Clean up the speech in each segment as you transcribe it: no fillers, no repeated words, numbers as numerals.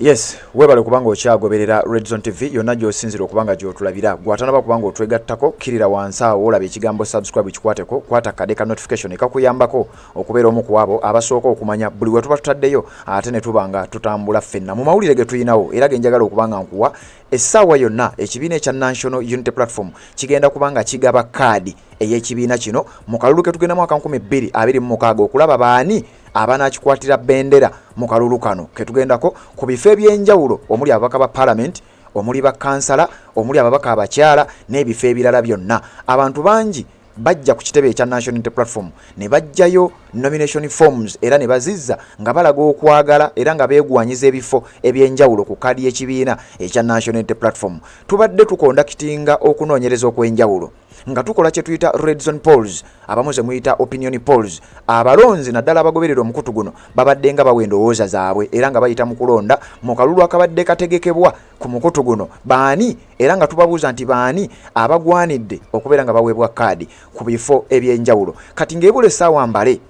Yes, webale kubanga okyagoberera Red Zone TV yonna gy'osinzira okubanga gy'otulabira. Gwatanaba kubanga otwegattako kirira wansi awo olaba ekigambo subscribe kikwateko, kwata kadeka notification ekakuyambako okubeera omu ku abo abasooka okumanya buli we tuba tutaddeyo ate ne tubanga tutambula ffenna. Mu mawulire ge tuyinawo era ge njagala okubanga nkuwa essaawa yonna ekibiina ekya National Unity Platform kigenda kubanga kigaba kaadi ey'ekibiina kino mu kalulu ke tugenda mwaka 2026 okulaba baani abanakikwatira bendera mu kalulu kano ketugendako ku bifo ebyenjawulo omuli ababaka ba parliament, omuli ba kansala, omuli ababaka abakyala n'ebifo ebirala byonna. Abantu bangi bajja ku kitebe ekya National Unity Platform ne bajjayo nomination forms era ne bazizza nga balaga okwagala era nga beegwanyiza ebifo ebyenjawulo ku kadi y'ekibiina ekya National Unity Platform. Tubadde tukonda kitinga okunoonyereza okwenjawulo nga tukola kye tuyita red zone polls, abamu ze muyita opinion polls. Abalonzi naddala abagoberera omukutu guno babadde nga bawa endowooza zaabwe era nga bayita mu kulonda mu kalulu akabadde kategekebwa ku mukutu guno baani, era nga tubabuuza nti baani abagwanidde okubeera nga baweebwa kaadi ku bifo ebyenjawulo. Kati ng'ebula essaawa mbale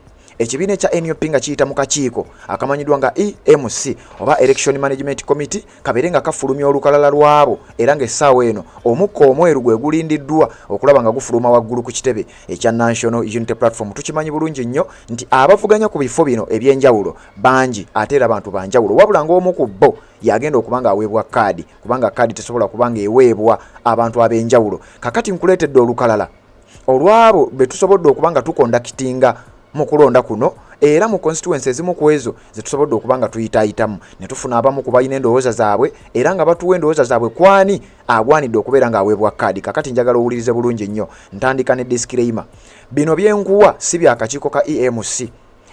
ekibiina ekya NUP nga kiyita mu kakiiko akamanyiddwa nga EMC oba Election Management Committee kabeere nga kafulumya olukalala lwabo era ng'essaawa eno omukka omweru gwe gulindiddwa okulaba nga gufuluma waggulu ku kitebe ekya National Unity Platform. Tukimanyi bulungi nnyo nti abavuganya ku bifo bino ebyenjawulo bangi ate era abantu banjawulo, wabula ng'omu ku bo yagenda okubanga aweebwa kaadi kubanga kaadi tesobola kubanga eweebwa abantu ab'enjawulo. Kakati nkuleetedde olukalala olwabo be tusobodde okubanga tukonda kitinga mu kulonda kuno era mu constituencies ezimu ku ezo ze tusobodde okubanga tuyitaayitamu ne tufuna abamu ku balina endowooza zaabwe era nga batuwa endowooza zaabwe kwani agwanidde okubeera ng'aweebwa kaadi. Kakati njagala owulirize bulungi nnyo, ntandika ne disclaimer. Bino byenkuwa si bya kakiiko ka EMC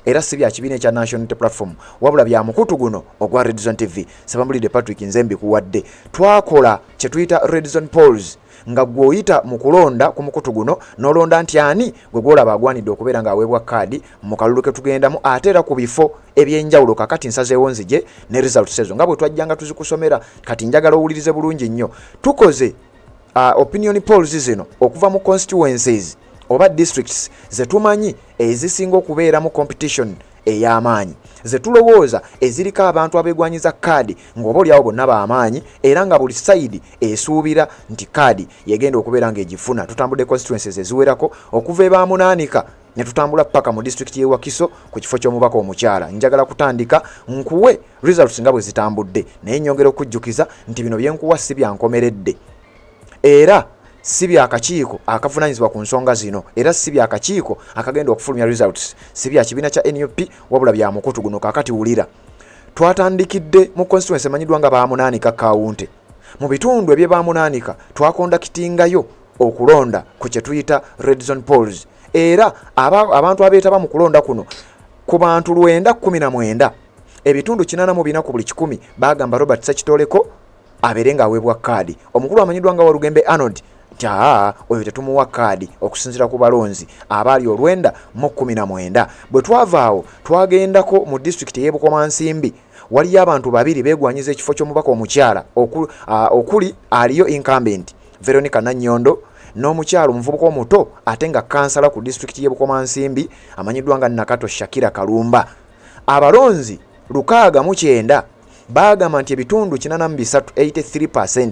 era si bya kibiina ekya National Unity Platform, wabula bya mukutu guno ogwa Red Zone TV. Sabambulidde Patrick nze mbikuwadde. Twakola kye tuyita red zone polls nga gwoyita mu kulonda ku mukutu guno nolonda nti ani gwe gwolaba agwanidde okubeera ng'aweebwa kaadi mu kalulu ke tugendamu ate era ku bifo ebyenjawulo. Kakati nsazeewo nzije ne results ezo nga bwe twajjanga tuzikusomera. Kati njagala owulirize bulungi nnyo. Tukoze opinion polls zino okuva mu constituencies oba districts ze tumanyi ezisinga okubeera mu competition ey'amaanyi, ze tulowooza eziriko abantu abeegwanyiza kaadi ng'oba oli awo bonna b'amaanyi era nga buli sayidi esuubira nti kaadi yegenda okubeera ng'egifuna. Tutambudde constituencies eziwerako okuva ebaamunaanika ne tutambula paka mu district y'e Wakiso ku kifo ky'omubaka omukyala. Njagala kutandika nkuwe results nga bwe zitambudde naye nyongera okujjukiza nti bino byenkuwa si byankomeredde era si bya kakiiko akavunaanyizibwa ku nsonga zino era si bya kakiiko akagenda okufulumya results, si bya kibiina kya NUP wabula bya mukutu guno. Kakati wulira, twatandikidde mu constituency emanyiddwa nga baamunaanika Kawunte. Mu bitundu ebye baamunaanika twakonda kitingayo okulonda ku kye tuyita red zone polls era abantu abeetaba mu kulonda kuno ku bantu 919 ebitundu 84 ku buli 100 bagamba Robert Ssekitoleko abeere ng'aweebwa kaadi. Omukulu amanyiddwa nga Walugembe Arnold oyo tetumuwa kaadi okusinziira ku balonzi abaali 919. Bwe twavaawo twagendako mu district y'e Bukomansimbi waliyo abantu babiri beegwanyiza ekifo ky'omubaka omukyala okuli aliyo incumbent Veronica Nanyondo n'omukyalo omuvubuka omuto ate nga kansala ku district y'e Bukomansimbi amanyiddwa nga Nakato Shakira Kalumba. Abalonzi 609 bagamba nti ebitundu 83%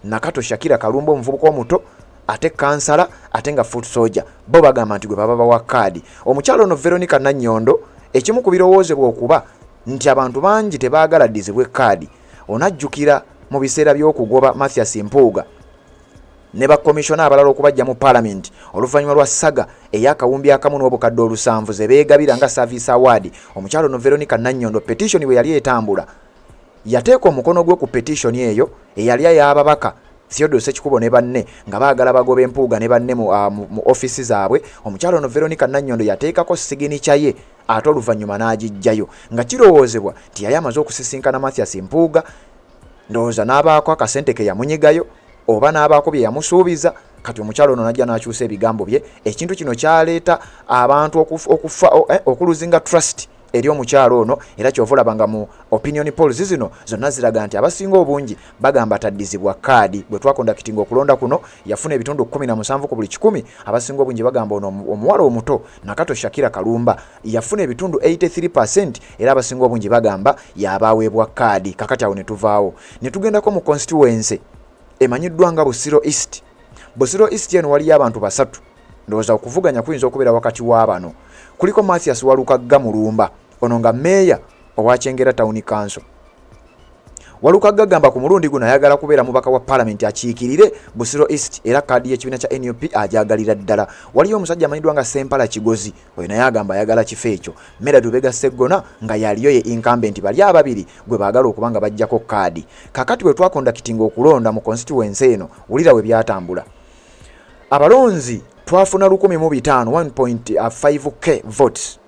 Nakato Shakira Kalumba omuvubuka omuto ate kansala ate nga foot soldier bo bagamba nti gwe baba bawa kaadi. Omukyalo ono Veronica Nanyondo ekimu ku birowoozebwa okuba nti abantu bangi tebaagala ddizibwe kaadi. Onajjukira mu biseera by'okugoba Mathias Mpuuga ne bakomishona abalala okubajja mu parliament oluvannyuma lwa saga ey'akawumbi akamu n'obukadde 7 ze beegabira nga service award. Omukyalo ono Veronica Nanyondo petition bwe yali etambula yateeka omukono gwe ku petition eyo eyali ey'ababaka Theodore Ssekikubo ne banne nga baagala bagoba Empuuga ne banne mu office zaabwe. Omukyalo ono Veronica Nanyondo yateekako siginicha ye ate oluvannyuma n'agijjayo nga kirowoozebwa nti yali amaze okusisinkana Mathias Mpuuga, ndowooza n'abaako akasente ke yamunyigayo oba n'abaako bye yamusuubiza. Kati omukyalo ono najja n'akyusa ebigambo bye. Ekintu kino kyaleeta abantu okuluzinga trust eri omukyalo ono era kyova olabanga mu opinion polls zino zonna ziraga nti abasinga obungi bagamba ataddizibwa kaadi. Bwe twakondakitinga okulonda kuno yafuna ebitundu 17 ku buli 100. Abasinga obungi bagamba ono omuwala omuto Nakato Shakira Kalumba yafuna ebitundu 83% era abasinga obungi bagamba yabaweebwa kaadi. Kakati awo ne tuvaawo ne tugendako mu constituency emanyiddwa nga Busiro East. Busiro East eno waliyo abantu basatu ndowooza okuvuganya kuyinza okubeera wakati w'abano. Kuliko Mathias Walukagga Mulumba ono nga meeya owa Kyengera Town Council. Walukagga gamba ku mulundi guno ayagala kubeera mubaka wa parliament akiikirire Busiro East era kaadi y'ekibiina kya NUP ajagalira ddala. Waliyo omusajja amanyiddwa nga Sempala Kigozi oyo naye agamba ayagala kifo ekyo. Mera Dubega Seggona nga yaliyo ye incumbent bali ababiri gwe baagala okubanga bajjako kaadi. Kakati bwe twakondakitinga okulonda mu constituency eno wulira we byatambula. Abalonzi twafuna 1,500 votes.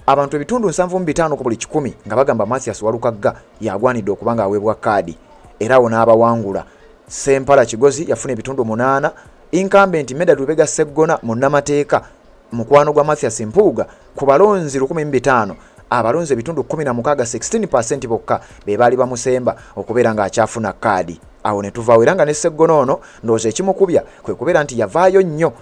Abantu ebitundu 7.5 ku buli 100 nga bagamba Mathias Walukagga yagwanidde okubanga aweebwa kaadi era wona abawangula. Sempala Kigozi yafuna ebitundu 8, incumbent Meda Lubega Seggona munnamateeka mukwano gwa Mathias Mpuuga ku balonzi 15,000 abalonzi ebitundu 16 16% bokka be baali bamusemba okubeera nga akyafuna kaadi. Awo ne tuvaawo era nga ne Seggona ono ndowooza ekimukubya kwe kubeera nti yavaayo nnyo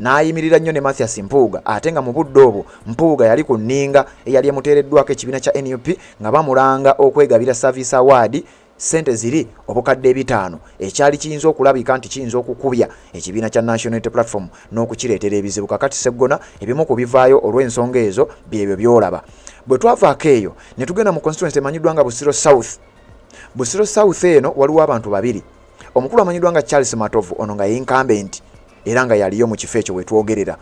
n'ayimirira nnyo ne Mathias Mpuuga ate nga mu budde obwo Mpuuga yali ku nninga eyali emuteereddwako ekibiina kya NUP nga bamulanga okwegabira Service Award sente ziri obukadde 5 ekyali kiyinza okulabika nti kiyinza okukubya ekibiina kya National Unity Platform n'okukireetera ebizibu. Kakati Seggona ebimu ku bivaayo olw'ensonga ezo byebyo byolaba. Bwe twavaako eyo ne tugenda mu constituency emanyiddwa nga Busiro South. Busiro South eno waliwo abantu babiri. Omukulu amanyiddwa nga Charles Matovu ono nga incumbent era nga yaliyo mu kifo ekyo wetwogerera.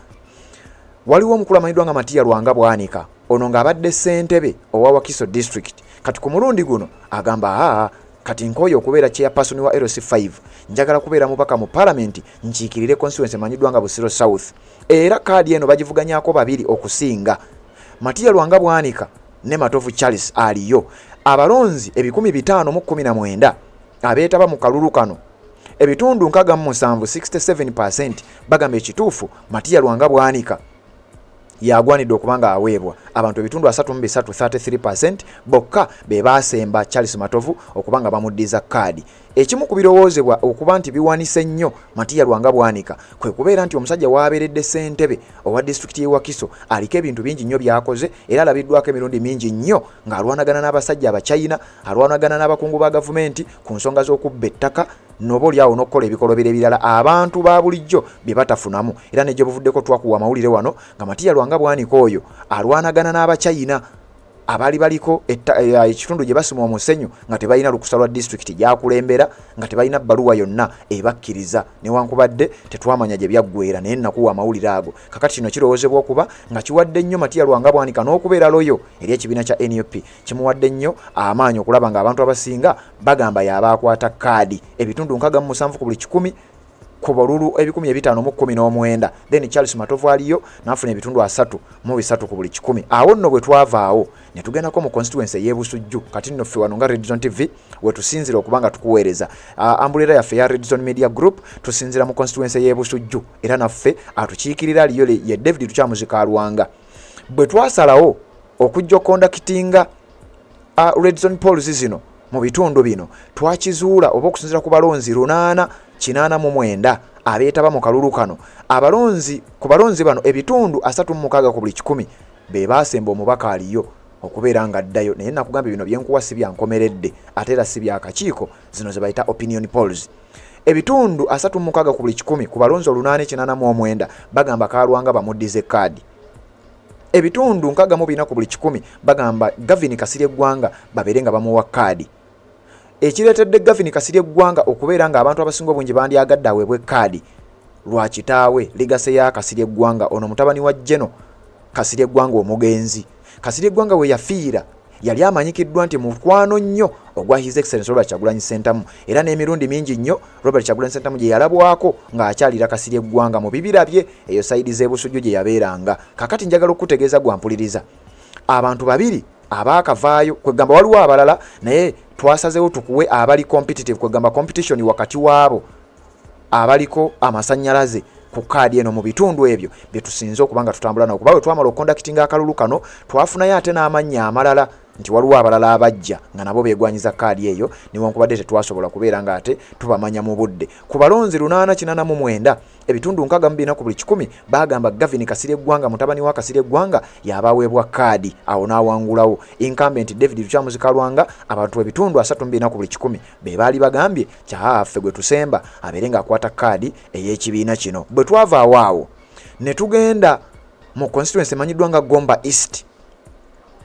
Waliwo omukulu amanyiddwa nga Matiya Lwanga Bwanika ono nga abadde ssentebe owa Wakiso District. Kati ku mulundi guno agamba kati nkoyo okubeera chairperson wa LC5 njagala kubeera mubaka mu parliament nkiikirire constituency emanyiddwa nga Busiro South. Era kaadi eno bagivuganyako babiri okusinga. Matiya Lwanga Bwanika ne Matovu Charles aliyo. Abalonzi 519 abeetaba mu kalulu kano ebitundu 67% bagamba ekituufu Matiya Lwanga Bwanika yagwanidde okubanga aweebwa. Abantu ebitundu 33% bokka be baasemba Charles Matovu okubanga bamuddiza kaadi. Ekimu ku birowoozebwa okuba nti biwanise nnyo Matiya Lwanga Bwanika kwe kubeera nti omusajja waabeeredde ssentebe owa district y'e Wakiso aliko ebintu bingi nnyo byakoze era alabiddwako emirundi mingi nnyo ng'alwanagana n'abasajja abachina, alwanagana n'abakungu ba gavumenti ku nsonga z'okubba ettaka noba oliawo n'okukola ebikolobero ebirala abantu ba bulijjo bye batafunamu. Era n'egyo buvuddeko twakuwa amawulire wano nga Matiya Lwanga Bwanika oyo alwanagana n'abachina abali baliko ekitundu gye basima omusenyu nga tebalina lukusa lwa district gyakulembera nga tebalina bbaluwa yonna ebakkiriza newankubadde tetwamanya gye byaggweera naye nakuwa amawulire ago. Kakati kino kirowoozebwa okuba nga kiwadde nnyo Matiya Lwanga Bwanika n'okubeera loyo eri ekibiina kya NUP kimuwadde nnyo amaanyi okulaba nga abantu abasinga bagamba yabaakwata kaadi ebitundu 67 ku buli 100 ku bululu 1519. Then Charles Matovu aliyo n'afuna ebitundu 3 ku buli 100. Awo nno bwe twavaawo ne tugendako mu constituency y'e Busujju. Kati nno ffe wano nga Red Zone TV we tusinzira okubanga tukuweereza ambulera yaffe ya Red Zone Media Group tusinzira mu constituency y'e Busujju era naffe atukiikirira aliyo ye David Tukyamuzika Lwanga. Bwe twasalawo okujja okondakitinga Red Zone polls zino mu bitundu bino twakizuula oba okusinzira ku balonzi 889 abeetaba mu kalulu kano. Abalonzi ku balonzi bano ebitundu 36 ku buli 100 be baasemba omubaka aliyo okubeera nga addayo. Naye nakugambye bino byenkuwa si byankomeredde ate era si byakakiiko, zino ze bayita opinion polls. Ebitundu 36 ku buli 100 ku balonzi 889 bagamba Kalwanga bamuddize kaadi. Ebitundu 64 ku buli 100 bagamba Gavin Kasirye Gwanga babeere nga bamuwa kaadi. Ekireetedde Gavin Kasirye Gwanga okubeera nga abantu abasinga obungi bandyagadde aweebwe kaadi lwa kitaawe ligase ya Kasirye Gwanga ono mutabani wa Jeno Kasirye Gwanga omugenzi. Kasirye Gwanga we yafiira yali amanyikiddwa nti mukwano nnyo ogwa His Excellency Robert Kyagulanyi Ssentamu era n'emirundi mingi nnyo Robert Kyagulanyi Ssentamu gye yalabwako ng'akyalira Kasirye Gwanga mu bibira bye eyo sayidi z'e Busujju gye yabeeranga. Kakati njagala okutegeeza gwampuliriza abantu babiri abaakavaayo kwegamba waliwo abalala naye twasazeewo tukuwe abali competitive kwegamba competition wakati waabo abaliko amasannyalaze ku kaadi eno mu bitundu ebyo bye tusinze okubanga tutambula nawo kuba bwe twamala okondakitinga akalulu kano twafunayo ate n'amannya amalala nti waliwo abalala abajja nga nabo beegwanyiza kaadi eyo newankubadde tetwasobola kubeera nga ate tubamanya mu budde ku balonzi 889 ebitundu 62 ku buli 100 bagamba Gavin Kasirye Gwanga mutabani wa Kasirye Gwanga yabaweebwa kaadi awo n'awangulawo incumbent David Luchamuzi Kalwanga abantu ebitundu 32 ku buli 100 be baali bagambye kyaffe gwe tusemba abeere ng'akwata kaadi ey'ekibiina kino bwe twava awaawo ne tugenda mu constituency emanyiddwa nga Gomba East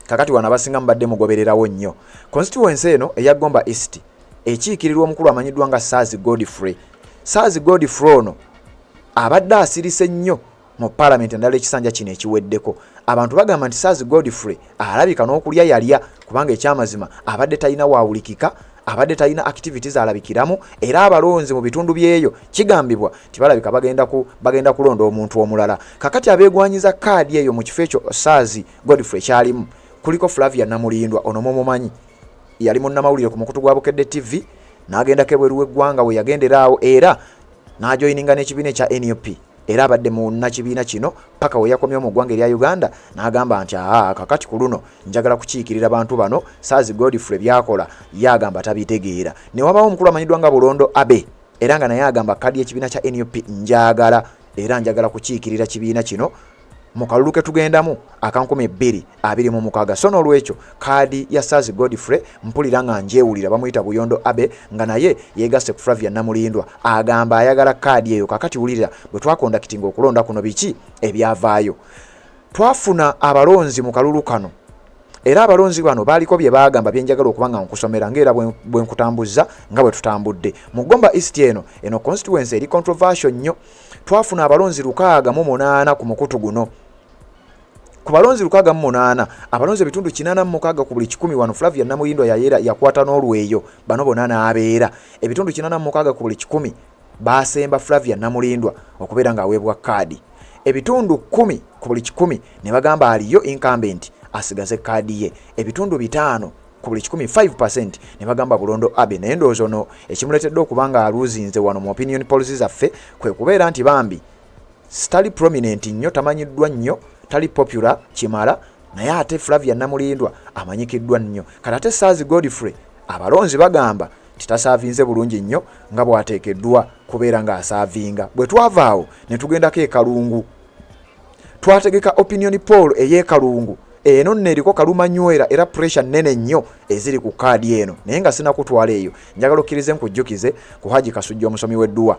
kakati wana basinga mbadde mugobererawo nnyo constituency eno eya Gomba East ekiikirirwa omukulu amanyiddwa nga Sazi Godfrey ono abadde asirise nnyo mu parliament endala ekisanja kino ekiweddeko abantu bagamba nti Sazi Godfrey alabika n'okulya yalya kubanga ekyamazima abadde talina waawulikika abadde talina activities alabikiramu era abalonzi mu bitundu byeyo kigambibwa tibalabika bagenda kulonda omuntu omulala kakati abeegwanyiza kaadi eyo mu kifo ekyo Sazi Godfrey kyalimu kuliko Flavia Namulindwa ono mumanyi yali munnamawulire ku mukutu gwa Bukedde TV n'agenda kebweru w'eggwanga we yagenderaawo era n'ajoyininga n'ekibiina ekya NUP era abadde mu nnakibiina kino paka we yakomyewo mu ggwanga erya Uganda n'agamba nti kakati ku luno njagala kukiikirira bantu bano Sazi Godfrey byakola yagamba tabitegeera ne wabaawo omukulu amanyiddwa nga Bulondo Abe era nga naye agamba kadi y'ekibiina kya NUP njagala kukiikirira kibiina kino mu kalulu ke tugendamu akankumi 226 so n'olwekyo kaadi ya Sazi Godfrey mpulira nga njewulira bamuyita Buyondo Abe nga naye yeegasse ku Flavia Namulindwa agamba ayagala kaadi eyo kakati wulira bwe twakondakitinga okulonda kuno biki ebyavaayo twafuna abalonzi mu kalulu kano era abalonzi bano baaliko bye baagamba byenjagala okubanga nkusomera ng'era bwe nkutambuzza nga bwe tutambudde mu Gomba East eno constituency eri controversial nnyo twafuna abalonzi 608 ku mukutu guno ku balonzi 608 abalonzi ebitundu 86 ku buli 100 wano Flavia Namulindwa yakwata n'olweyo bano bonna n'abeera ebitundu 86 ku buli 100 baasemba Flavia Namulindwa okubeera ng'aweebwa kaadi ebitundu 10 ku buli 100 ne bagamba aliyo incumbent asigaze kaadi ye ebitundu 5 ku buli 5% ne bagamba Bulondo Abe naye ndowooza ono ekimuleetedde okubanga aluzinze wano mu opinion polls zaffe kwe kubeera nti bambi stali prominent nnyo tamanyiddwa nnyo tali popular kimala naye ate Flavia Namulindwa amanyikiddwa nnyo kati ate Sazi Godfrey abalonzi bagamba titasaavinze bulungi nnyo nga bwateekeddwa kubeera ng'asaavinga bwe twavaawo ne tugendako ekalungu twategeka opinion poll ey'ekalungu eno nno eriko kalumanywera era pressure nnene nnyo eziri ku kaadi eno naye nga sinakutwala eyo njagala okkirize nkujjukize ku Haji Kasujja omusomi w'edduwa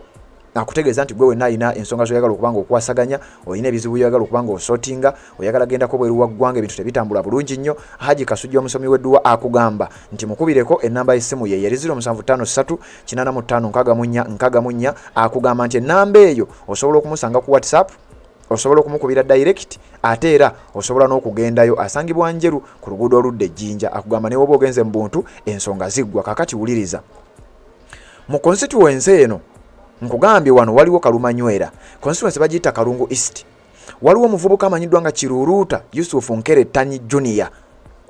akutegeeza nti gwe wenna alina ensonga zoyagala okubanga okwasaganya olina ebizibu yoyagala okubanga osootinga oyagala gendako bweru wa ggwanga ebintu tebitambula bulungi nnyo Haji Kasujja omusomi w'edduwa akugamba nti mukubireko ennamba y'essimu ye yeri 0753 856 akugamba nti ennamba eyo osobola okumusanga ku WhatsApp osobola okumukubira direct ate era osobola n'okugendayo asangibwa Njeru ku luguudo oludde Ejjinja akugamba newe oba ogenze mu buntu ensonga ziggwa kakati wuliriza mu constituency eno nkugambye wano waliwo Kalumanywera constituency bagiyita Kalungu East waliwo omuvubuka amanyiddwa nga Kiruruuta Yusuf Nkeretanyi Junior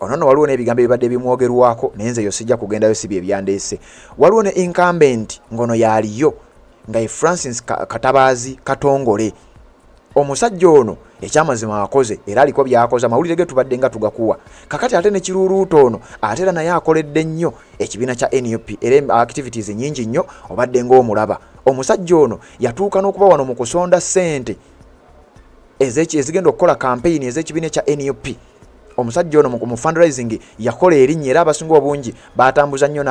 ono waliwo n'ebigambo ebibadde bimwogerwako naye nze yo sijja kugendayo si bye byandeese waliwo ne incumbent ngono yaaliyo nga ye Francis Katabaazi Katongole omusajja ono ekyamazima akoze era aliko byakoze amawulire ge tubadde nga tugakuwa kakati ate ne Kiruruuta ono ate era naye akoledde nnyo ekibiina kya NUP era activities nnyingi nnyo obadde ng'omulaba omusajja ono yatuuka n'okuba wano mu kusonda ssente ezigenda okukola campaign ez'ekibiina kya NUP omusajja ono mu fundraising yakola erinnya era abasinga obungi batambuza nnyo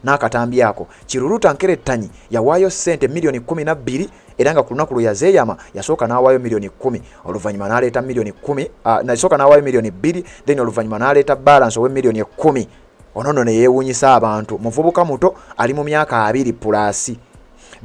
n'akatambi ako Kiruruuta Nkeretanyi yawaayo ssente milioni 12 era nga ku lunaku lwe yazeeyama yasooka n'awaayo milioni 10 oluvannyuma n'aleeta milioni 10 nasooka n'awaayo milioni 2 then oluvannyuma n'aleeta balance owe milioni 10 onono ne yeewuunyisa abantu muvubuka muto ali mu myaka 2+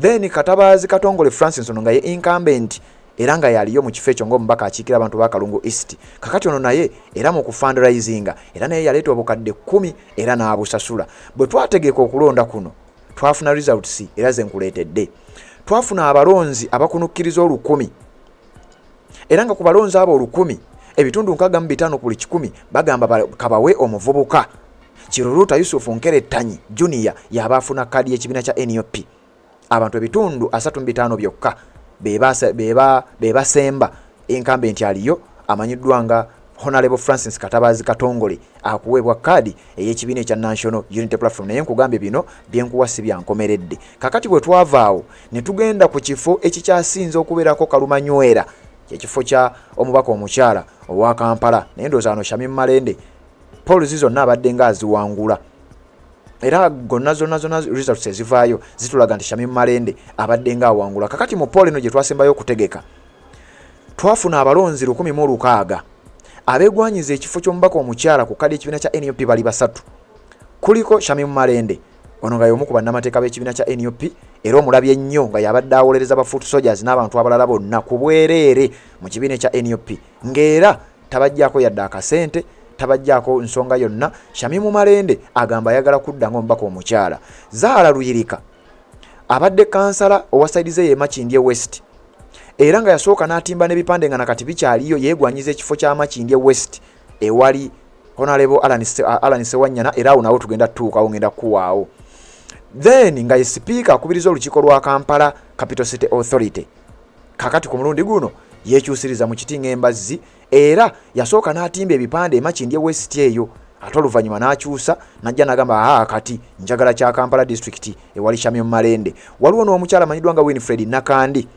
then Katabaazi Katongole Francis ono nga ye incumbent era nga yaliyo mu kifo ekyo ng'omubaka akiikira abantu ba Kalungu East kakati ono naye era mu kufundraisinga era naye yaleeta obukadde 10 era n'abusasula bwe twategeeka okulonda kuno twafuna results era ze nkuleetedde twafuna abalonzi abakunukkiriza 10,000 era nga ku balonzi abo 10,000 ebitundu 65 ku buli 100 bagamba kabawe omuvubuka Kiruruuta Yusuf Nkeretanyi Junior yabaafuna kaadi y'ekibiina kya NUP abantu ebitundu 35 byokka beba semba incumbent aliyo amanyiddwa nga Honorable Francis Katabazi Katongole akuweebwa kadi ey'ekibiina ekya National Unity Platform. Naye nkugambye bino byenkuwa si byankomeredde. Kakati bwe twavaawo ne tugenda ku kifo ekikyasinze okubeerako kalumanywera, ekifo kya omubaka omukyala owa Kampala. Naye ndowooza wano Shamim Malende polls zonna abadde nga aziwangula, era zonna results ezivaayo zitulaga nti Shamim Malende abadde nga awangula. Kakati mu poll eno gye twasembayo okutegeka twafuna abalonzi 106 abegwanyiza ekifo ky'omubaka omukyala ku kadi ekibiina kya NUP bali basatu. Kuliko Shamim Malende ono nga y'omu ku bannamateeka b'ekibiina kya NUP era omulabye ennyo nga yabadde awolereza ba foot soldiers n'abantu abalala bonna ku bwereere mu kibiina kya NUP, ng'era tabajjaako yadde akasente, tabajjaako nsonga yonna. Shamim Malende agamba ayagala kudda ng'omubaka omukyala. Zaala Luyirika abadde kansala owa side ze Makindye West, era nga yasooka n'atimba n'ebipande nga nakati bikyaliyo yeegwanyiza ekifo kya Makindye West ewali Honorable Alan Sewanyana, era awo nawo tugenda tutuukawo ngenda kuwaawo. Then nga ye speaker akubiriza olukiiko lwa Kampala Capital City Authority. Kakati ku mulundi guno yeekyusiriza mu kiti ng'embazzi, era yasooka n'atimba ebipande e Makindye West eyo, ate oluvannyuma n'akyusa n'ajja n'agamba kati njagala kya Kampala District ewali Shamim Malende. Waliwo n'omukyala amanyiddwa nga Winfred Nakandi,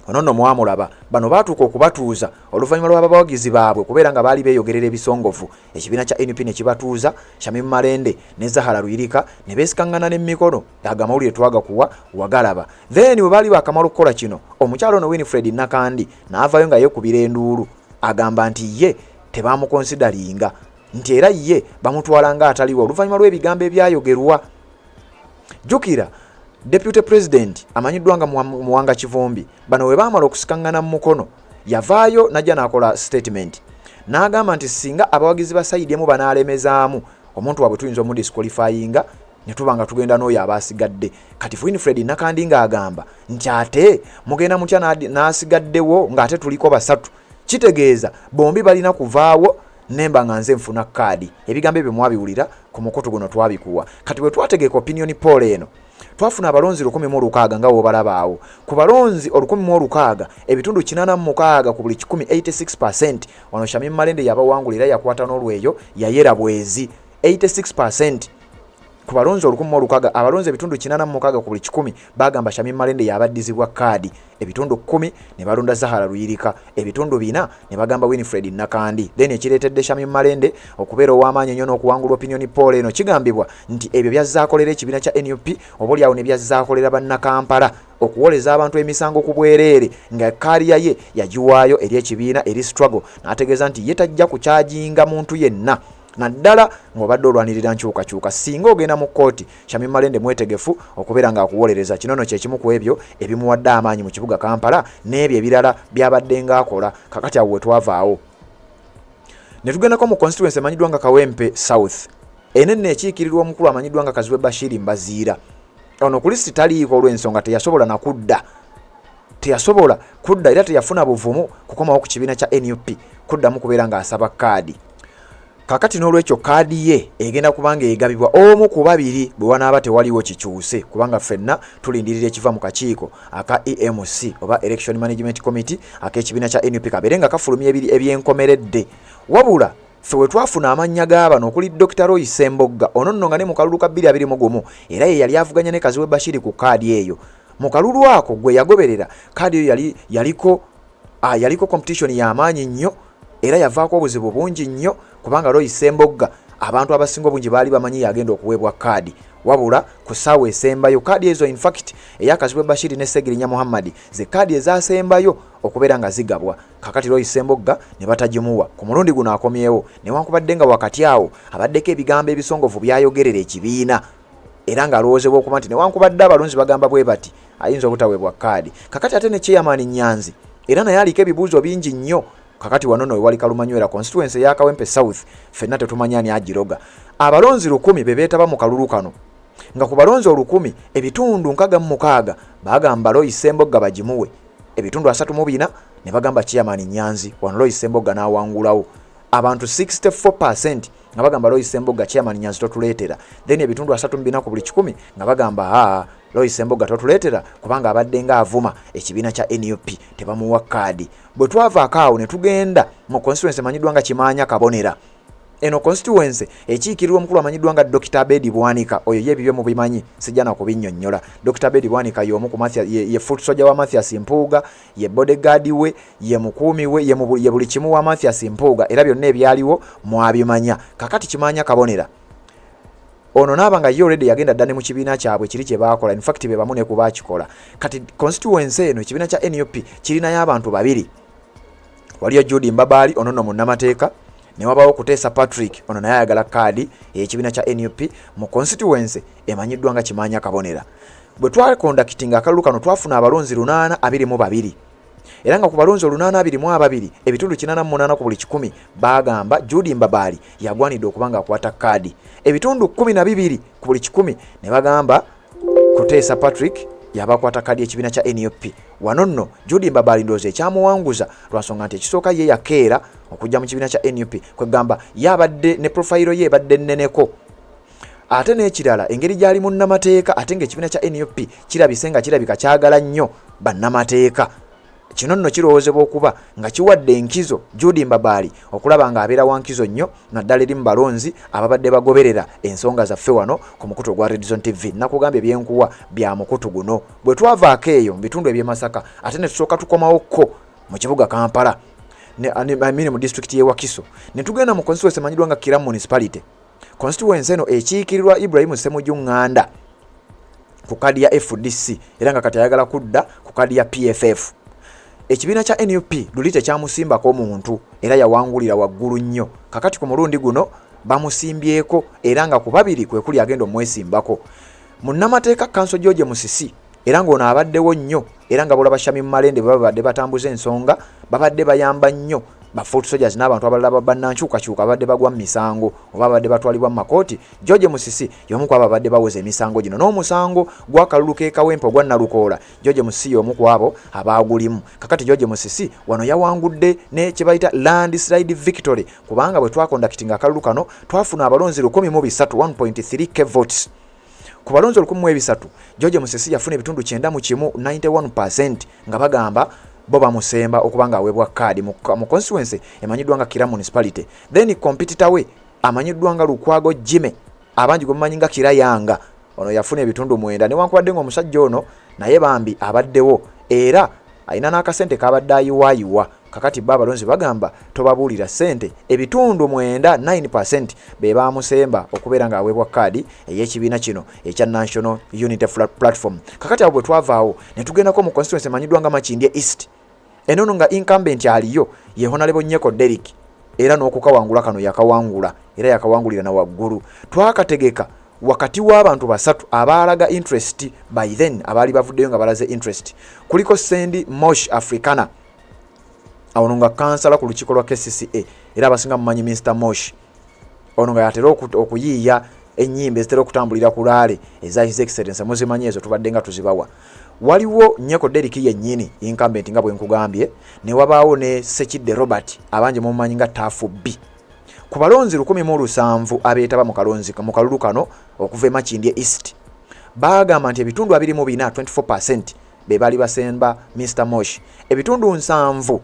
ono nno mwamulaba, bano baatuuka okubatuuza oluvannyuma lw'abawagizi baabwe kubeera nga baali beeyogerera ebisongovu. Ekibiina kya NUP ne kibatuuza Shamim Malende ne Zahala Luyirika ne beesikaŋŋana n'emikono, agamawulire twagakuwa wagalaba. Then bwe baali baakamala okukola kino, omukyala ono Winfred Nakandi n'avaayo nga yeekubira enduulu, agamba nti ye tebaamukonsidalinga, nti era ye bamutwala nga ataliwo oluvannyuma lw'ebigambo ebyayogerwa. Jjukira Deputy President amanyiddwa nga Muwanga Kivumbi, bano we baamala okusikaŋŋana mu mukono, yavaayo najja n'akola statement n'agamba nti singa abawagizi ba sayidi emu banaalemezaamu omuntu waabwe tuyinza omudisqualifyinga ne tuba nga tugenda n'oyo abaasigadde. Kati Winfred Nakandi ng'agamba nti ate mugenda mutya n'asigaddewo ng'ate tuliko basatu, kitegeeza bombi balina kuvaawo nemba nga nze nfuna kaadi. Ebigambo ebyo mwabiwulira ku mukutu guno twabikuwa. Kati bwe twategeka opinion poll eno twafuna abalonzi 106 nga wobalabaawo. Ku balonzi 106 ebitundu 86 ku buli 86%. Wano Shamim Malende yabawangulira yakwata n'olweyo yayera bwezi 86%. Ku balonzi 106 abalonzi ebitundu 86 ku buli 10 bagamba Shamim Malende yabaddizibwa kaadi. Ebitundu 10 ne balonda Zahala Luyirika, ebitundu 4 ne bagamba Winfred Nakandi. Then ekireetedde Shamim Malende okubeera ow'amaanyi ennyo n'okuwangula opinion poll eno kigambibwa nti ebyo byazzaakolera ekibiina kya NUP oboolyawo ne byazzaakolera bannakampala okuwoleza abantu emisango ku bwereere, nga kaaliya ye yagiwaayo eri ekibiina eri struggle, n'ategeeza nti ye tajja kukyajinga muntu yenna naddala ng'obadde olwanirira nkyukakyuka. Singa ogenda mu kkooti, Shamim Malende mwetegefu okubeera ng'akuwolereza. Kino nno kye kimu ku ebyo ebimuwadde amaanyi mu kibuga Kampala n'ebyo ebirala byabadde ng'akola. Kakati awo we twavaawo ne tugendako mu constituency emanyiddwa nga Kawempe South. Enenne ekiikirirwa omukulu amanyiddwa nga Kazibwe Bashiri Mbaziira. Ono ku lisiti taliiko olw'ensonga teyasobola kudda era teyafuna buvumu kukomawo ku kibiina kya NUP kuddamu kubeera ng'asaba kaadi. Kakati n'olwekyo kaadi ye egenda kubanga egabibwa omu ku babiri bwe wanaaba tewaliwo kikyuse, kubanga ffenna tulindirira ekiva mu kakiiko aka EMC oba Election Management Committee ak'ekibiina kya NUP kabeere nga kafulumya ebyenkomeredde. Wabula ffe we twafuna amannya g'abano okuli Dr. Roy Sembogga, ono nno nga ne mu kalulu ka 2021 era ye yali avuganya ne Kazibwe Bashiri ku kaadi eyo. Mu kalulu ako gwe yagoberera kaadi eyo yaliko competition y'amaanyi nnyo era yavaako obuzibu bungi nnyo, kubanga Roy Sembogga abantu abasinga obungi baali bamanyi yagenda okuweebwa kaadi. Wabula ku ssaawa esembayo kaadi ezo in fact eya Kazibwe Bashiri ne Segirinya Muhammad ze kaadi ezasembayo okubeera nga zigabwa. Kakati Roy Sembogga ne batagimuwa. Ku mulundi guno akomyewo newankubadde nga wakati awo abaddeko ebigambo ebisongovu byayogerera ekibiina, era ng'alowoozebwa okuba nti newankubadde abalonzi bagamba bwe bati ayinza obutaweebwa kaadi. Kakati ate ne Chairman Nyanzi era naye aliko ebibuuzo bingi nnyo. Kakati wano no wali Kalumanywera constituency ya Kawempe South ffenna tetumanya ani agiroga. Abalonzi 10 be beetaba mu kalulu kano, nga ku balonzi 10 ebitundu 66 bagamba Roy Sembogga bagimuwe, ebitundu 34 ne bagamba Chairman Nyanzi. Wano Roy Sembogga n'awangulawo. Abantu 64% nga bagamba Lois Emboga chairman Nyanzi totuleetera, then ebitundu 3 ku buli 100 nga bagamba Lois Emboga totuleetera kubanga abadde nga avuma ekibiina kya NUP tebamuwa kaadi. Bwe twavaako awo ne tugenda mu constituency emanyiddwa nga Kimaanya Kabonera. Eno constituency ekiikirirwa omukulu amanyiddwa nga Dr. Abedi Bwanika, oyo yebibye mu bimanyi sijja na kubinnyonnyola. Dr. Abedi Bwanika y'omu ku ye foot soldier wa Mathias Mpuuga, ye bodyguard we, ye mukuumi we, ye buli kimu wa Mathias Mpuuga, era byonna ebyaliwo mwabimanya. Kakati Kimaanya Kabonera ono n'abanga ye already yagenda ddane mu kibiina kyabwe kiri kye baakola, in fact be bamu ne ku baakikola. Kati constituency eno ekibiina kya NUP kirinayo abantu babiri, waliyo Judy Mbabaali ono nno munnamateeka, ne wabawo Kuteesa Patrick ono naye ayagala kaadi ekibiina kya NUP mu constituency emanyiddwa nga Kimaanya Kabonera. Bwe twakondakitinga akalulu kano twafuna abalonzi 822 era nga ku balonzi 822 ebitundu 88 ku buli 100 bagamba Judy Mbabaali yagwanidde okubanga akwata kaadi. Ebitundu 12 ku buli 100 ne bagamba Kuteesa Patrick yabakwata kaadi ekibiina kya NUP. Wano nno Judy Mbabaali ndowooza ekyamuwanguza lwansonga nti ekisooka ye yakeera okujja mu kibiina kya NUP kwegamba yabadde ne profile ye ebadde nneneko. Ate n'ekirala engeri gyali munnamateeka ate ng'ekibiina kya NUP kirabise nga kirabika kyagala nnyo bannamateeka. Kino nno kirowoozebwa okuba nga kiwadde enkizo Judy Mbabaali okulaba nga abeera wa nkizo nnyo naddala eri mu balonzi ababadde bagoberera ensonga zaffe wano ku mukutu gwa Red Zone TV. Nakugambye ebyenkuwa bya mukutu guno. Bwe twavaako eyo mu bitundu eby'e Masaka ate ne tusooka tukomawokko mu kibuga Kampala mu district y'e Wakiso ne tugenda mu constituency emanyiddwa nga Kira municipality. Constituency eno ekiikirirwa Ibrahim Ssemujju Nganda ku kadi ya FDC era nga kati ayagala kudda ku kadi ya PFF. Ekibiina kya NUP luli tekyamusimbako omuntu era yawangulira waggulu nnyo. Kakati ku mulundi guno bamusimbyeko era nga ku babiri kwe kuli agenda omwesimbako. Munnamateeka Council George Musisi era ng'ono abaddewo nnyo era nga bulaba Shami Malende babadde batambuza ensonga babadde bayamba nnyo ba foot soldiers n'abantu abalala bannankyukakyuka abadde bagwa mu misango oba abadde batwalibwa mu makooti. George Musisi y'omu ku abo abadde bawoza emisango gino n'omusango gw'akalulu k'ekawempe ogwa Nalukoola. George Musisi y'omu ku abo abaagulimu. Kakati George Musisi wano yawangudde ne kye bayita landslide victory kubanga bwe twakondakitinga akalulu kano twafuna abalonzi 1,300 votes. Ku balonzi 1,300 George Musisi yafuna ebitundu 91 91% nga bagamba bo bamusemba okubanga aweebwa kaadi mu constituency emanyiddwa nga Kira municipality. Then competitor we amanyiddwa nga Lukwago Jime abangi gomanyi nga Kira Yanga ono yafuna ebitundu 9 newankubadde ng'omusajja ono naye bambi abaddewo era alina n'akasente kabadde ayiwayiwa. Kakati balonzi bagamba tobabuulira sente ebitundu 9% be bamusemba okubeera nga aweebwa kaadi ey'ekibiina kino ekya National Unity Platform. Kakati abo bwe twavaawo ne tugendako mu constituency emanyiddwa nga Makindye East. Enono nga incumbent aliyo ye Honorable Nyeko Derrick era n'okukawangula kano yakawangula era yakawangulira na waggulu. Twakategeka wakati w'abantu basatu abaalaga interest by then abaali bavuddeyo nga balaze interest. Kuliko Sandy Mosh Africana ono nga kansala ku lukiiko lwa KCCA era abasinga mumanyi Mr. Mosh ono nga yatera okuyiiya ennyimba ezitera okutambulira ku laale eza His Excellency muzimanyi ezo tubadde nga tuzibawa. Waliwo Nyeko Derrick yennyini incumbent nga bwe nkugambye ne wabaawo ne Sekidde Robert abangi mumanyi nga Tafu B. Ku balonzi 107 abeetaba mu kalulu kano okuva e Makindye East baagamba nti ebitundu 24 24% be baali basemba Mr. Mosh. Ebitundu 7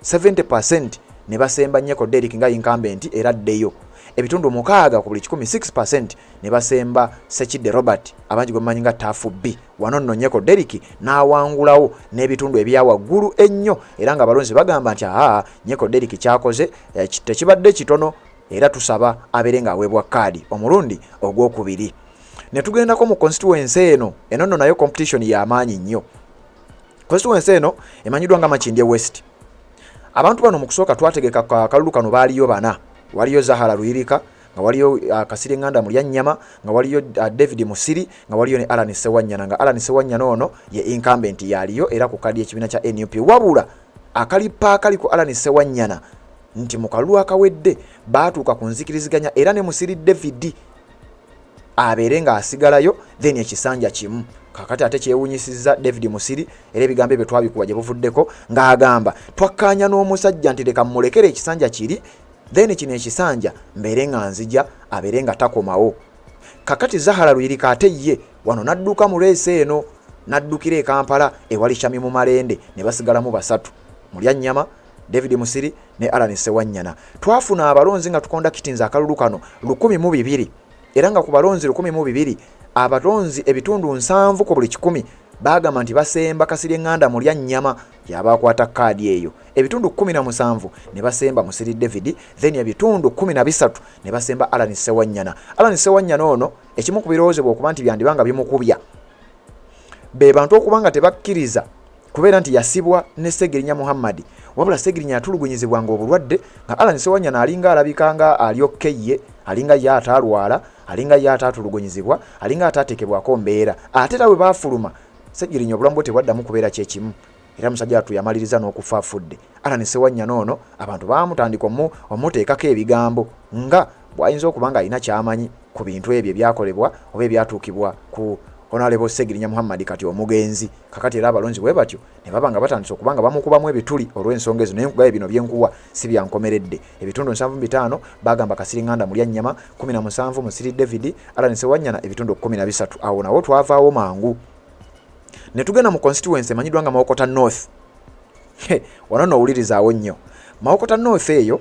70% ne basemba Nyeko Derrick nga incumbent era ddeyo. Ebitundu 6 ku buli 6% ne basemba Sekidde Robert abangi gomanyi nga Tafu B. Wano nno Nyeko Derrick n'awangulawo n'ebitundu ebyawaggulu ennyo era nga balonzi bagamba nti Nyeko Derrick kyakoze tekibadde kitono era tusaba abeere nga aweebwa kaadi omulundi ogwokubiri. Ne tugendako mu constituency eno nno nayo competition y'amaanyi nnyo. Constituency eno emanyiddwa nga Makindye West. Abantu bano mu kusooka twategeka akalulu kano baaliyo bana. Waliyo Zahara Luyirika, nga waliyo Kasiri Nganda Mulyannyama, nga waliyo David Musiri, nga waliyo ne Alan Sewanyana. Nga Alan Sewanyana ono ye incumbent yaliyo era ku kadi y'ekibiina kya NUP. Wabula akalipa akali ku Alan Sewanyana nti mu kalulu akawedde baatuuka ku nzikiriziganya era ne Musiri David abeere nga asigalayo then ekisanja kimu. Kakati ate kyewunyisizza David Musiri era ebigambo ebyo twabikuwa gye buvuddeko ng'agamba twakkaanya n'omusajja nti leka mmulekere ekisanja kiri then kino ekisanja mbeere nga nzija abeere nga takomawo. Kakati Zahara Luyirika ate ye wano nadduka mu leese eno naddukira e Kampala ewali Kyami mu Malende ne basigalamu basatu, Mulyannyama, David Musiri ne Alan Sewanyana. Twafuna abalonzi nga tukonda kitinza akalulu kano 1,200 era nga ku balonzi 1,200 abalonzi ebitundu 7 ku buli 100 bagamba nti basemba Kasirye Nganda Mulyannyama yabakwata kaadi eyo. Ebitundu 17 ne basemba Musiri David, then ebitundu 13 ne basemba Alan Sewanyana. Alan Sewanyana ono ekimu ku biroozebwa okuba nti byandibanga bimukubya be bantu okubanga tebakkiriza kubeera nti yasibwa ne Segirinya Muhammad, wabula Segirinya yatulugunyizibwa nga obulwadde nga Alan Sewanyana alinga alabika nga alyokkeye, alinga ye ataalwala, alinga ye ataatulugunyizibwa, alinga ataatekebwako mbeera. Ate era bwe baafuluma Segirinya obulamu bwe tebwaddamu kubeera kyekimu, era musajja atu yamaliriza n'okufa afudde. Alan Sewanyana ono abantu baamutandika omuteekako ebigambo nga bw'ayinza okuba nga alina kyamanyi ku bintu ebyo ebyakolebwa oba ebyatuukibwa ku Honorable Segirinya Muhammad kati omugenzi. Kakati era abalonzi bwe batyo ne baba nga batandise okuba nga bamukubamu ebituli olw'ensonga ezo, naye nkugaye bino byenkuwa si byankomeredde. Ebitundu 75 bagamba Kasirye Nganda Mulyannyama, 17 Musiri David, Alan Sewanyana ebitundu 13. Awo nawo twavaawo mangu ne tugenda mu constituency emanyiddwa nga Mawokota North. Wano n'owulirizaawo nnyo. Mawokota North eyo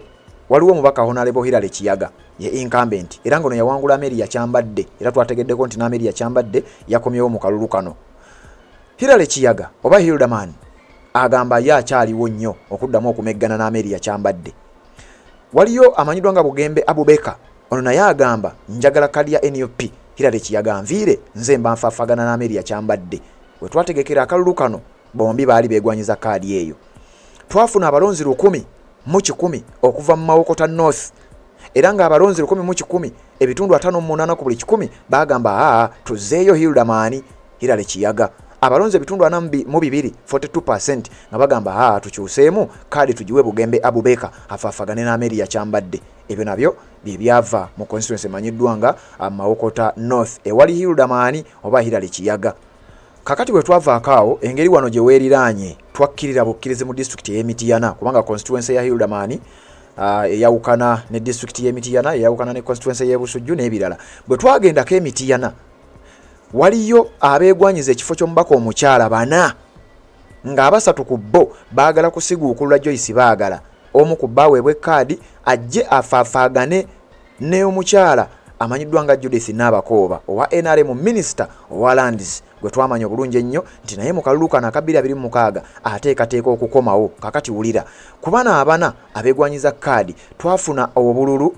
waliwo omubaka Honorable Hilary Kiyaga ye incumbent era ngono yawangula Amelia Kyambadde, era twategeddeko nti n'Amelia Kyambadde yakomyewo mu kalulu kano. Hilary Kiyaga oba Hildaman agamba ye akyaliwo nnyo okuddamu okumeggana n'Amelia Kyambadde. Waliyo amanyiddwa nga Bugembe Abubeka, ono naye agamba njagala kadi ya NUP, Hilary Kiyaga nviire nze mba nfaafagana n'Amelia Kyambadde. We twategekera akalulu kano bombi baali beegwanyiza kaadi eyo. Twafuna abalonzi 10,000 okuva mu Mawokota North era nga abalonzi 10,000 ebitundu 58 ku buli 100 bagamba tuzeeyo Hilary Kiyaga. Abalonzi ebitundu 42 42% nga bagamba tukyuseemu kaadi tugiwe Bugembe Abubeka afaafagane n'Amelia Kyambadde. Ebyo nabyo bye byava mu constituency emanyiddwa nga Mawokota North ewali Hildaman oba Hilary Kiyaga. Kakati bwe twavaakaawo engeri wano gye weeriraanye twakkirira bukkirizi mu district y'Emityana kubanga constituency ya Hildaman eyawukana ne district y'Emityana eyawukana ne constituency y'Ebusujju n'ebirala. Bwe twagendako Emityana waliyo abeegwanyiza ekifo ky'omubaka omukyala 4 nga abasatu ku bo baagala kusiguukulula Joyce baagala omu ku baaweebwa ekkaadi ajje afaafaagane ne omukyala amanyiddwa nga Judith Nabakooba owa NRM Minister owa Lands gwe twamanya obulungi ennyo nti naye mu kalulu kano aka 2026 ateekateeka okukomawo. Kakati wulira ku bana abana abeegwanyiza kaadi twafuna obululu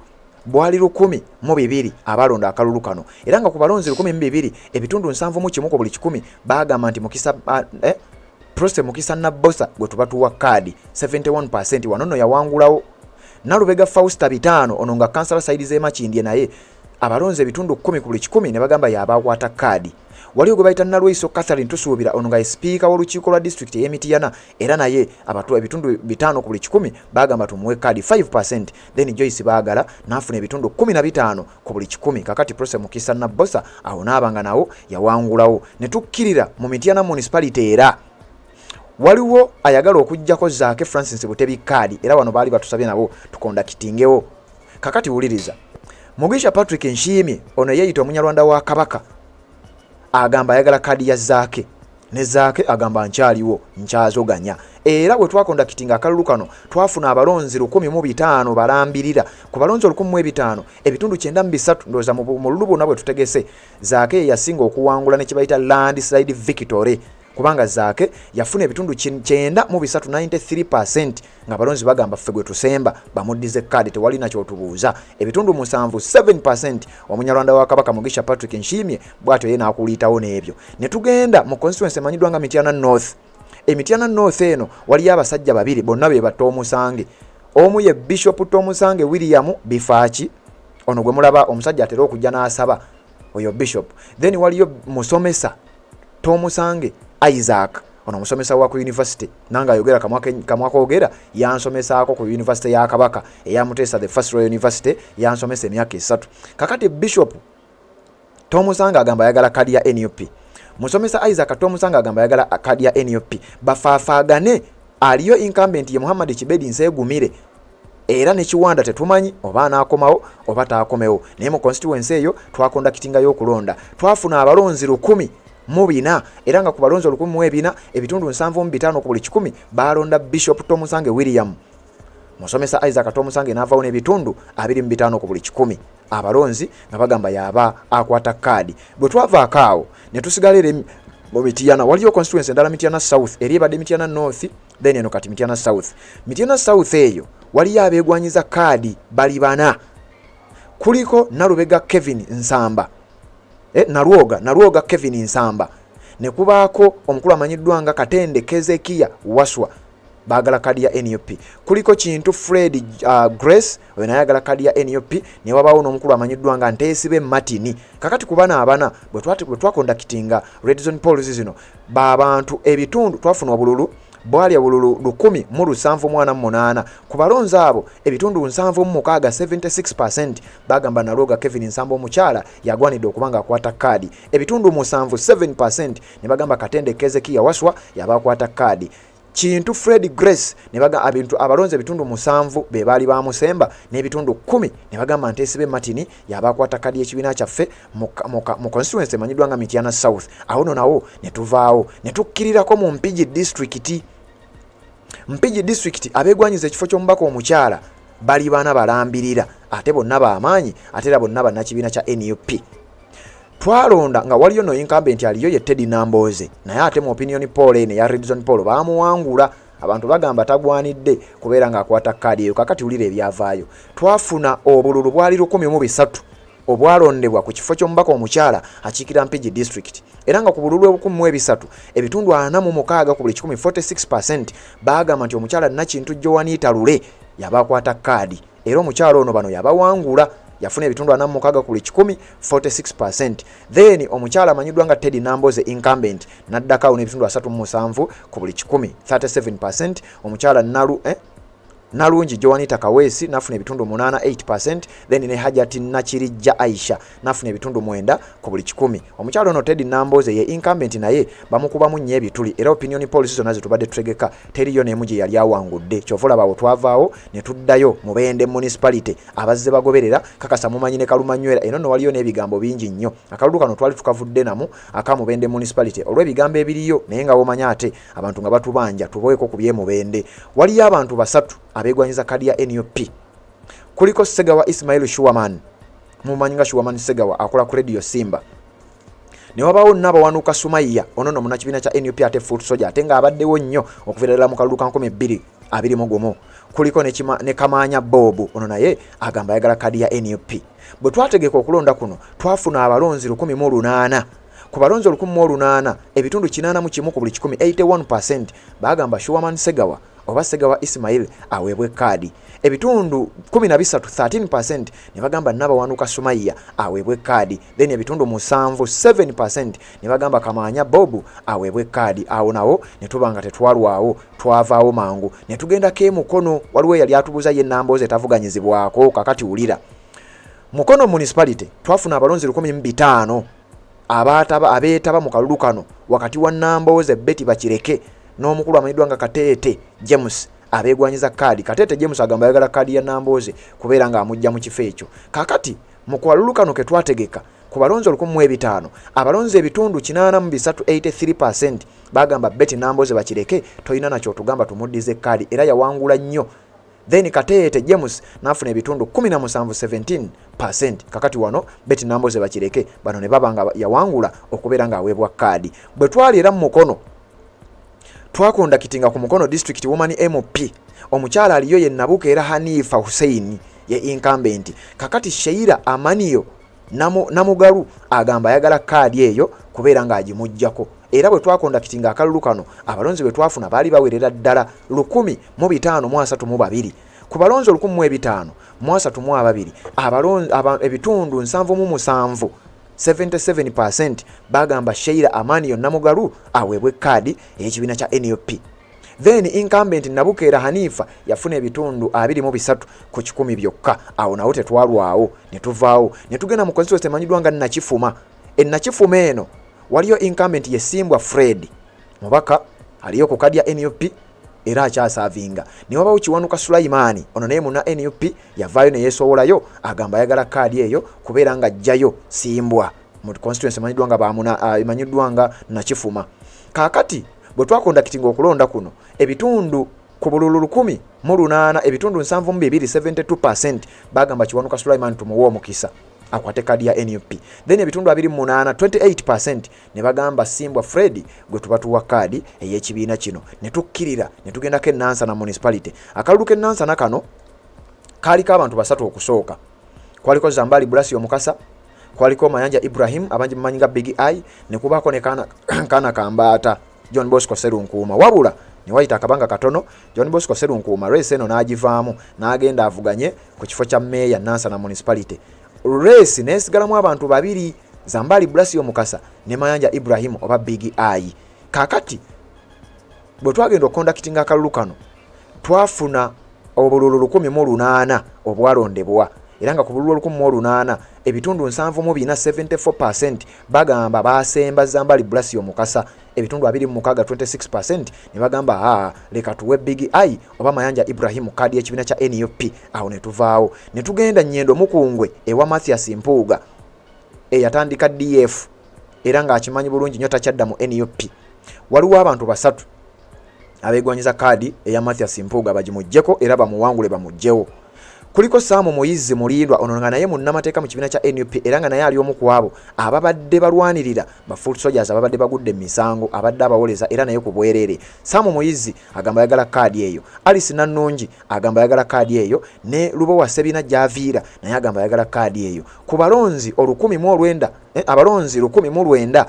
bwali 1,200 abalonda akalulu kano era nga ku balonzi 1,200 ebitundu 7 ku buli 100 bagamba nti Proste Mukisa Nabbosa gwe tubatuwa kaadi 71% wanono yawangulawo. Nalubega Fausta 5 ono nga kansala Saidi Zemakindye naye abalonzi ebitundu 10 ku buli 100 ne bagamba yabakwata kaadi. Waliwo gwe bayita Nalweyiso Catherine Tusuubira ono nga speaker w'olukiiko lwa district y'Emityana era naye abatu ebitundu 5 ku buli 100 bagamba tumuwe kaadi 5%. Then Joyce baagala n'afuna ebitundu 15 ku buli 100. Kakati Proste Mukisa Nabbosa awo n'abanga nawo yawangulawo. Ne tukkirira mu Mityana municipality era waliwo ayagala okujjako Zaake Francis Butebi kaadi era wano baali batusabye nabo tukonda kitingewo. Kakati wuliriza Mugisha Patrick Nshimye ono yeeyita omunyarwanda wa Kabaka agamba ayagala kaadi ya Zaake ne Zaake agamba nkyaliwo nkyazoganya. Era bwe twakonda kitinga akalulu kano twafuna abalonzi 1,500 balambirira ku balonzi 1,500 ebitundu 93 ndowooza mu lulu bwonna bwe tutegese Zaake yasinga okuwangula ne kibayita landslide victory kubanga Zaake yafuna ebitundu 93% nga balonzi bagamba ffe gwe tusemba bamuddize kaadi tewali nakyo tubuuza. Ebitundu 7% omunyarwanda wa Kabaka Mugisha Patrick Nshimye bwatyo ye n'akuliitawo n'ebyo. Ne tugenda mu constituency emanyiddwa nga Mityana North. Emityana North eno waliyo abasajja 2 bonna be batta omusange. Omu ye Bishop Tomusange William Bifaaki ono gwe mulaba omusajja atera okujja n'asaba oyo Bishop. Then waliyo musomesa Tomusange Isaac ono musomesa wa ku university nanga ayogera kamwakoogera yansomesaako ku university ya Kabaka eya Muteesa the First Royal University yansomesa emyaka 3. Kakati Bishop Tomusange agamba ayagala kadi ya NUP. Musomesa Isaac Tomusange agamba ayagala kadi ya NUP. Bafaafaagane aliyo incumbent ye Muhammad Kibedi Nseegumire era ne Kiwanda tetumanyi oba anaakomawo oba taakomewo. Naye mu constituency eyo twakondakitingayo okulonda, twafuna abalonzi 104 era nga ku balonzi 104 ebitundu 7.5 ku buli 100 balonda Bishop Tomusange William. Musomesa Isaac Tomusange n'avaawo n'ebitundu 25 ku buli 100 abalonzi nga bagamba yaba akwata kaadi. Bwe twavaako awo ne tusigalira mu Mityana, waliyo constituency endala Mityana South, eri ebadde Mityana North, then eno kati Mityana South. Mityana South eyo waliyo abeegwanyiza kaadi bali 4. Kuliko Nalubega Kevin Nsamba, Nalwoga Kevin Nsamba, ne kubaako omukulu amanyiddwa nga Katende Kezekia Waswa bagala kadi ya NUP. Kuliko Kintu Fred Grace oyo naye agala kadi ya NUP, ne wabaawo n'omukulu amanyiddwa nga Nteesibe Martin. Kakati ku bana abana bwe twakondakitinga red zone polls zino babantu ebitundu twafuna obululu bwali obululu 178 ku balonzi abo ebitundu 7.6 76% bagamba Nalwoga Kevin Nsamba omukyala yagwanidde okubanga akwata kaadi. Ebitundu 7% ne bagamba Katende Kezekia Waswa yabakwata kaadi. Kintu Fred Grace ne baga abalonzi ebitundu 7 be bali bamusemba, n'ebitundu 10 ne bagamba Nteesibe Martin yabakwata kadi y'ekibiina kyaffe mu constituency emanyiddwa nga Mityana South. Awo nawo ne tuvaawo ne tukkirirako mu Mpigi district. Mpigi district abeegwanyiza ekifo ky'omubaka omukyala bali 4 balambirira, ate bonna b'amaanyi, ate era bonna bannakibiina kya NUP. Twalonda nga waliyo no incumbent aliyo ye Teddy Namboze, naye ate mu opinion poll ene ya red zone poll bamuwangula, abantu bagamba tagwanidde kubeera nga akwata kaadi eyo. Kakati ulire ebyavaayo, twafuna obululu bwali 103 obwalondebwa ku kifo ky'omubaka omukyala akiikira Mpigi district, era nga ku bululu 103 ebitundu 46 ku buli 100 46% bagamba nti omukyala Nakintu Joanita Lule yabakwata kaadi, era omukyala ono bano yabawangula, yafuna ebitundu 46 ku buli 100 46%. Then omukyala amanyiddwa nga Teddy Namboze incumbent n'addako n'ebitundu 37 ku buli 100 37%. Omukyala Nalungi Joanita Kawesi nafuna ebitundu 88%. Then ne Hajati Nakirijja Aisha nafuna ebitundu 9 ku buli 100. Omukyala ono Teddy Namboze ye incumbent naye bamukubamu nnyo ebituli, era opinion polls zonna zitubadde tutegeka teriyo n'emu gye yali awangudde. Kyovula bawo twavaawo ne tuddayo mu Bende municipality abazze bagoberera kakasa mumanyi ne Kalumanywera. Eno no waliyo n'ebigambo bingi nnyo. Akalulu kano twali tukavudde namu akamu Bende municipality olw'ebigambo ebiriyo, naye nga womanya ate abantu nga batubanja tuboyeko ku bye mu Bende. Waliyo abantu 3 abeegwanyiza kadi ya NUP. Kuliko Segawa Ismail Shuaman, mumanyinga Shuaman Segawa akola ku Radio Simba. Ne wabaawo Nabawanuka Sumaiya, ono no munakibiina kya NUP ate foot soldier, ate nga abaddewo nnyo okuviira mu kalulu ka 2021. Kuliko ne Kamanya Bob, ono naye agamba ayagala kadi ya NUP. Bwe twategeka okulonda kuno twafuna abalonzi 108. Ku balonzi 108 ebitundu 81 ku buli 100 81% bagamba Shuaman Segawa oba Segawa Ismail aweebwe kaadi. Ebitundu 13 13% ne bagamba Nabawanuka Sumaiya aweebwe kaadi. Then ebitundu 7% ne bagamba Kamanya Bob aweebwe kaadi. Awo nawo ne tubanga tetwalwawo, twavaawo mangu ne tugenda ke Mukono. Waliwo yali atubuza ye Namboze tavuganyizibwako. Kakati ulira Mukono municipality twafuna abalonzi 15 abeetaba mu kalulu kano wakati wa Namboze Betty Bakireke n'omukulu amanyiddwa nga Katete James abeegwanyiza kaadi. Katete James agamba ayagala kaadi ya Namboze kubeera nga amujja mu kifo ekyo. Kakati mu kalulu kano ke twategeka ku balonzi 15 abalonzi ebitundu 83% bagamba Betty Namboze Bakireke toyina nakyo tugamba tumuddize kaadi, era yawangula nnyo. Then Katete James nafuna ebitundu 17% kakati wano Betty Namboze Bakireke bano ne babanga yawangula okubeera nga aweebwa kaadi. Bwe twali era mu Mukono twakondakitinga ku Mukono district woman MP omukyala aliyo ye Nabuka era Hanifa Hussein ye incumbent. Kakati Sheira Amaniyo Namugalu agamba ayagala kaadi eyo kubeera nga agimujjako. Era bwe twakondakitinga akalulu kano abalonzi bwe twafuna baali bawerera ddala 1,532 ku balonzi 1,532 abalonzi ebitundu 77 77% bagamba Sheira Amaniyo Namugalu aweebwe kaadi y'ekibiina kya NUP. Then incumbent Nabukeera Hanifa yafuna ebitundu 23 ku 100 byokka. Awo nawo tetwalwawo ne tuvaawo ne tugenda mu constituency emanyiddwa nga Nakifuma. Nakifuma eno waliyo incumbent ye Simbwa Fred mubaka aliyo ku kadi ya NUP era akyasavinga. Ne wabawo Kiwanuka Sulaiman ono naye muna NUP yavaayo ne yeesowolayo agamba ayagala kaadi eyo kubeera nga ajjayo simbwa mu constituency emanyiddwa nga Nakifuma. Kaakati bwe twakondakitinga okulonda kuno ebitundu ku bululu 108 ebitundu 72% bagamba Kiwanuka Sulaiman tumuwe omukisa akwate kadi ya NUP. Then ebitundu 28 28% ne bagamba Simbwa Fred gwe tubatuwa kadi ey'ekibiina kino. Ne tukkirira ne tugendako e Nansana municipality. Akalulu ke Nansana kano kaliko abantu basatu okusooka. Kwaliko Zambali Blasi omukasa, kwaliko Mayanja Ibrahim abangi mumanyinga Big Eye, ne kubaako ne kana Kambata John Bosco Serunkuuma. Wabula ne wayita akabanga katono John Bosco Serunkuuma race eno n'agivaamu n'agenda avuganye ku kifo kya meya Nansana municipality. Race nesigalamu abantu babiri, Zambali Blasi omukasa ne Mayanja Ibrahim oba Big Eye. Kakati bwe twagenda okondakitinga akalulu kano twafuna obululu 108 obwalondebwa, era nga ku bululu 108 ebitundu 74% bagamba basemba Zambali Blasi omukasa, ebitundu 26 26% ne bagamba leka tuwe Big Eye oba Mayanja Ibrahim kadi y'ekibiina kya NUP. Awo ne tuvaawo ne tugenda Nyendo Mukungwe ewa Mathias Mpuuga eyatandika DF era nga akimanyi bulungi nnyo takyadda mu NUP. Waliwo abantu basatu abeegwanyiza kadi eya Mathias Mpuuga bagimuggyeko era bamuwangule bamugyewo. Kuliko Samu Moyizi Mulindwa ono nga naye munnamateeka mu kibiina kya NUP era nga naye ali omu ku abo ababadde balwanirira ba foot soldiers ababadde bagudde misango abadde abawoleza era naye ku bwerere. Samu Moyizi agamba yagala kadi eyo. Alice Nannungi agamba yagala kadi eyo, ne Lubowa Sebina Javiira naye agamba yagala kadi eyo. Ku balonzi 109 abalonzi 109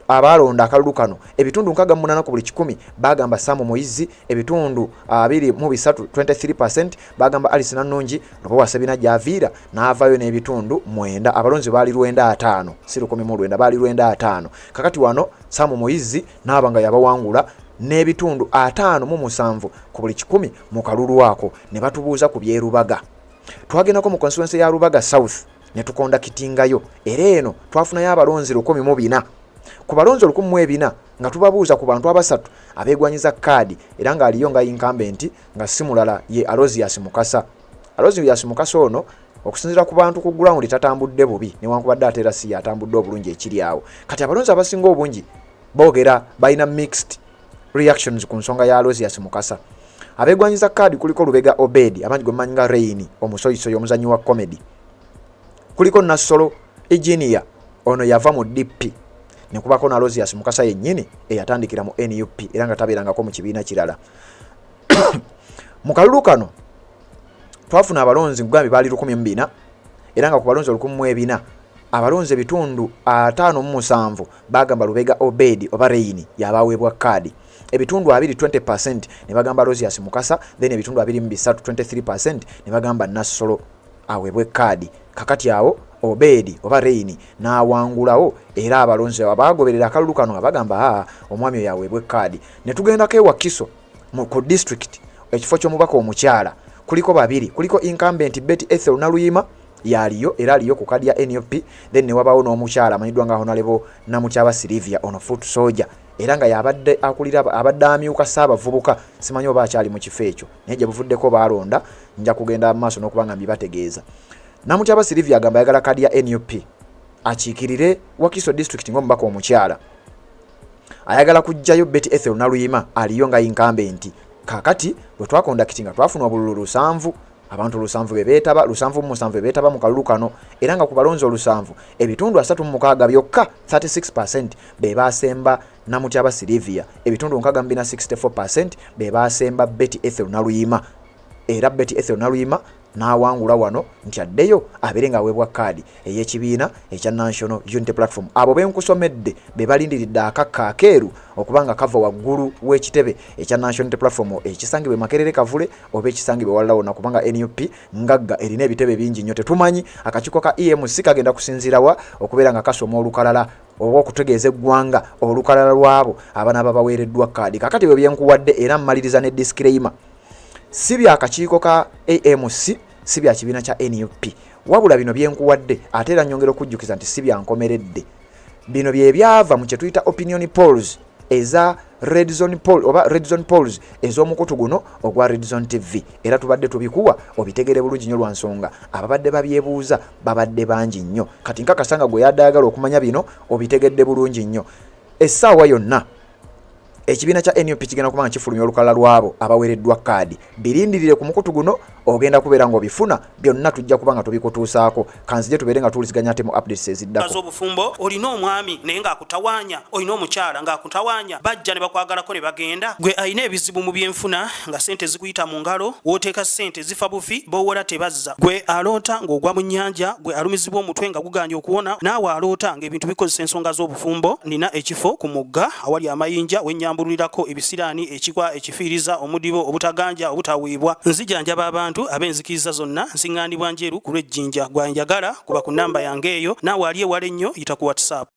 abalonda akalulu kano ebitundu 68 ku buli 100 bagamba Samu Moyizi, ebitundu 23 23% bagamba Alice Nannungi, Lubowa Sebina Javiira n'avaayo n'ebitundu 9. Abalonzi baali 95 si 109 baali 95. Kakati wano Samu Moyizi n'abanga yabawangula n'ebitundu 57 ku buli 100 mu kalulu ako. Ne batubuuza ku byerubaga. Twagendako mu constituency ya Rubaga South ne tukonda kitingayo era eno twafunayo abalonzi 104 ku balonzi 104 nga tubabuuza ku bantu abasatu abeegwanyiza kadi era nga aliyo nga incumbent nga simulala ye Alozias Mukasa. Alozias Mukasa ono okusinzira ku bantu ku ground tatambudde bubi newankubadde ate era si yatambudde obulungi ekiri awo. Kati abalonzi abasinga obungi boogera balina mixed reactions ku nsonga ya Alozias Mukasa. Abeegwanyiza kadi kuliko Lubega Obedi abangi gwe manyinga Rain omusoyisoyi omuzanyi wa comedy, kuliko Nasolo Engineer ono yava mu DP, ne kubako na Alozias Mukasa yennyini eyatandikira mu NUP era nga tabeerangako mu kibiina kirala. Mu kalulu kano twafuna abalonzi ngambi baali 104 era nga ku balonzi 104 abalonzi ebitundu 57 bagamba Lubega Obedi oba Rain yabaweebwa kadi, ebitundu 20% ne bagamba Alozias Mukasa, then ebitundu 23% ne bagamba Nasolo aweebwe kadi. Kakati awo Obedi oba Rain n'awangulawo era abalonzi abagoberera akalulu kano abagamba omwami oyo aweebwe kadi. Ne tugendako ewa Kiso ku district ekifo ky'omubaka omukyala kuliko babiri, kuliko incumbent Betty Ethel Naluyima yaliyo era aliyo ku kadi ya NUP, then ne wabawo n'omukyala amanyiddwa nga Honorable Namukyaba Silivia ono foot soldier era nga yabadde akulira abadde amyuka Ssaabavubuka, simanyi oba akyali mu kifo ekyo naye gye buvuddeko baalonda nja kugenda mu maaso n'okubanga mbibategeeza. Namukyaba Silivia agamba yagala kadi ya NUP akiikirire Wakiso district ng'omubaka omukyala, ayagala kujjayo Betty Ethel Naluyima aliyo nga incumbent. Kakati bwe twakondakitinga twafuna obululu 7 abantu 7 bebeetaba 7 bebeetaba mu kalulu kano era nga ku balonzi 7 ebitundu 36 byokka 36% be baasemba Namukyaba Silivia, ebitundu 64% be baasemba Betty Ethel Naluyima era Betty Ethel Naluyima n'awangula wano nti addeyo abeere nga aweebwa kadi ey'ekibiina ekya National Unity Platform. Abo benkusomedde be balindiridde akakka akeeru okubanga kava waggulu w'ekitebe ekya National Unity Platform ekisangibwe Makerere Kavule oba ekisangibwe walala wonna, kubanga NUP ngagga erina ebitebe bingi nnyo. Tetumanyi akakiiko ka EMC kagenda kusinziirawa okubeera nga kasoma olukalala oba okutegeeza eggwanga olukalala lwabo abanaaba baweereddwa kadi. Kakati bwe byenkuwadde era mmaliriza ne disclaimer, si bya akakiiko ka AMC si bya kibiina kya NUP, wabula bino byenkuwadde ate era nnyongera okujjukiza nti si bya nkomeredde. Bino bye byava mu kye tuyita opinion polls eza red zone poll oba red zone polls ez'omukutu guno ogwa Red Zone TV era tubadde tubikuwa obitegere bulungi nnyo lwa nsonga ababadde babyebuuza babadde bangi nnyo kati nkakasanga gwe yaddaagala okumanya bino obitegedde bulungi nnyo essaawa yonna ekibiina kya NUP kigenda kubanga kifulumya olukala lwabo abaweereddwa kaadi birindirire ku mukutu guno ogenda kubeera ng'obifuna byonna tujja kubanga tubikutuusaako kanzije tubeere nga tuwuliziganya ate mu updates eziddako obufumbo olina omwami naye ng'akutawaanya olina omukyala ng'akutawaanya bajja ne bakwagalako ne bagenda gwe alina ebizibu mu byenfuna nga sente zikuyita mu ngalo wooteeka sente zifa bufi b'owola tebazza gwe aloota ng'ogwa mu nnyanja gwe alumizibwa omutwe nga guganja okuwona naawe aloota ng'ebintu bikozesa ensonga z'obufumbo nina ekifo ku mugga awali amayinja wennyambululirako ebisiraani ekikwa ekifiiriza omudibo obutaganja obutawiibwa nzijanjaba abantu ab'enzikiriza zonna nsiŋŋaanibwa njeru ku lw'ejjinja gwanjagala kuba ku nnamba yange eyo naawe ali ewala ennyo yita ku WhatsApp